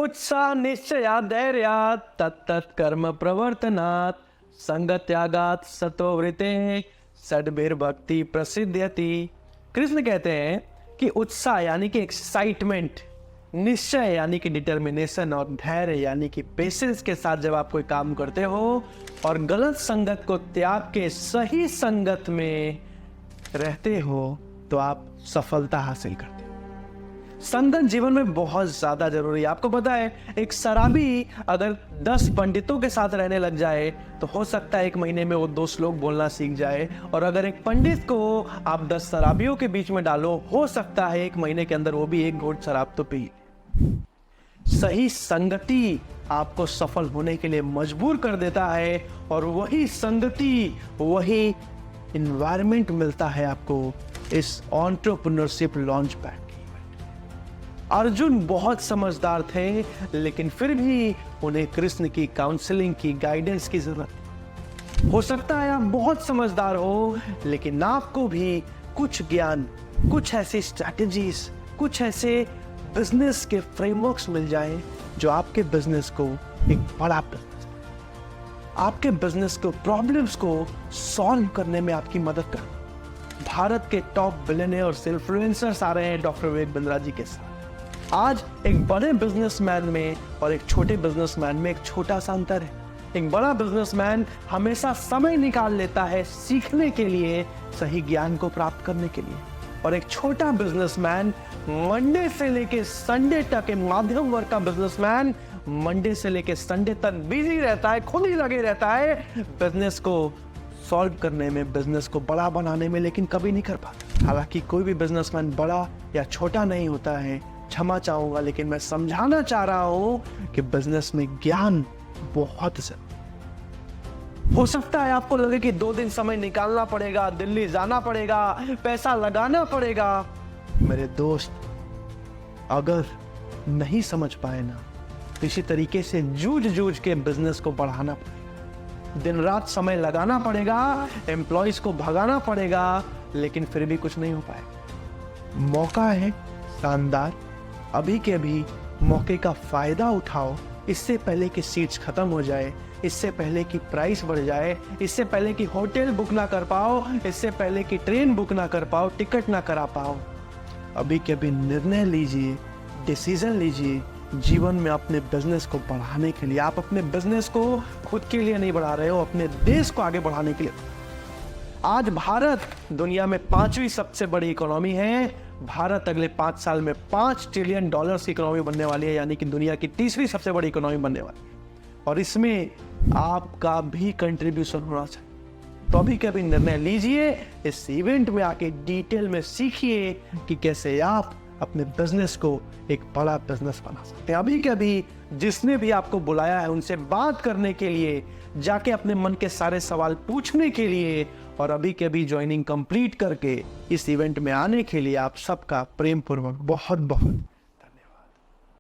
उत्साह निश्चया धैर्यात् तत्तत् कर्म प्रवर्तनात् संगत्यागात् सतोवृते षड्भिर्भक्ति प्रसिद्ध्यति। कृष्ण कहते हैं कि उत्साह यानी कि एक्साइटमेंट, निश्चय यानी कि डिटर्मिनेशन और धैर्य यानी कि पेशेंस के साथ जब आप कोई काम करते हो और गलत संगत को त्याग के सही संगत में रहते हो तो आप सफलता हासिल करते हो। संगत जीवन में बहुत ज्यादा जरूरी है। आपको पता है एक शराबी अगर 10 पंडितों के साथ रहने लग जाए तो हो सकता है 1 महीने में वो 2 श्लोक बोलना सीख जाए, और अगर एक पंडित को आप 10 शराबियों के बीच में डालो, हो सकता है 1 महीने के अंदर वो भी 1 घोट शराब तो पी। सही संगति आपको सफल होने के लिए मजबूर कर देता है, और वही संगति, वही इन्वायरमेंट मिलता है आपको इस एंटरप्रेन्योरशिप लॉन्च पैड। अर्जुन बहुत समझदार थे, लेकिन फिर भी उन्हें कृष्ण की काउंसलिंग की, गाइडेंस की जरूरत। हो सकता है आप बहुत समझदार हो, लेकिन आपको भी कुछ ज्ञान, कुछ ऐसी स्ट्रैटेजीज, कुछ ऐसे बिजनेस के फ्रेमवर्क्स मिल जाएं जो आपके बिजनेस को एक बड़ा बिजनेस, आपके बिजनेस को, प्रॉब्लम्स को सॉल्व करने में आपकी मदद कर। भारत के टॉप बिलियनियर्स, इन्फ्लुएंसर्स आ रहे हैं डॉक्टर विवेक बिंद्रा जी के साथ। आज एक बड़े बिजनेसमैन में और एक छोटे बिजनेसमैन में एक छोटा सा अंतर है। एक बड़ा बिजनेसमैन हमेशा समय निकाल लेता है सीखने के लिए, सही ज्ञान को प्राप्त करने के लिए, और एक छोटा बिजनेसमैन मंडे से लेके संडे तक, एक माध्यम वर्ग का बिजनेसमैन मंडे से लेके संडे तक बिजी रहता है, खुद ही लगे रहता है बिजनेस को सॉल्व करने में, बिजनेस को बड़ा बनाने में, लेकिन कभी नहीं कर पाता। हालांकि कोई भी बिजनेसमैन बड़ा या छोटा नहीं होता है, क्षमा चाहूंगा, लेकिन मैं समझाना चाह रहा हूं कि बिजनेस में ज्ञान बहुत जरूरी। हो सकता है आपको लगे कि 2 दिन समय निकालना पड़ेगा, दिल्ली जाना पड़ेगा, पैसा लगाना पड़ेगा। मेरे दोस्त, अगर नहीं समझ पाए ना, तो इसी तरीके से जूझ के बिजनेस को बढ़ाना पड़ेगा, दिन रात समय लगाना पड़ेगा, एम्प्लॉयज को भगाना पड़ेगा, लेकिन फिर भी कुछ नहीं हो पाएगा। मौका है शानदार, अभी के अभी मौके का फायदा उठाओ, इससे पहले कि सीट्स खत्म हो जाए, इससे पहले कि प्राइस बढ़ जाए, इससे पहले कि होटल बुक ना कर पाओ, इससे पहले कि ट्रेन बुक ना कर पाओ, टिकट ना करा पाओ। अभी के अभी निर्णय लीजिए, डिसीजन लीजिए जीवन में अपने बिजनेस को बढ़ाने के लिए। आप अपने बिजनेस को खुद के लिए नहीं बढ़ा रहे हो, अपने देश को आगे बढ़ाने के लिए। आज भारत दुनिया में 5वीं सबसे बड़ी इकोनॉमी है। भारत अगले 5 साल में $5 ट्रिलियन की इकोनॉमी बनने वाली है, यानी कि दुनिया की 3वीं सबसे बड़ी इकोनॉमी बनने वाली है, और इसमें आपका भी कंट्रीब्यूशन होना चाहिए। तो अभी कभी निर्णय लीजिए, इस इवेंट में आके डिटेल में सीखिए कि कैसे आप अपने बिजनेस को एक बड़ा बिजनेस बना सकते हैं। अभी कभी जिसने भी आपको बुलाया है उनसे बात करने के लिए, जाके अपने मन के सारे सवाल पूछने के लिए, और अभी के अभी ज्वाइनिंग कंप्लीट करके इस इवेंट में आने के लिए आप सबका प्रेम पूर्वक बहुत बहुत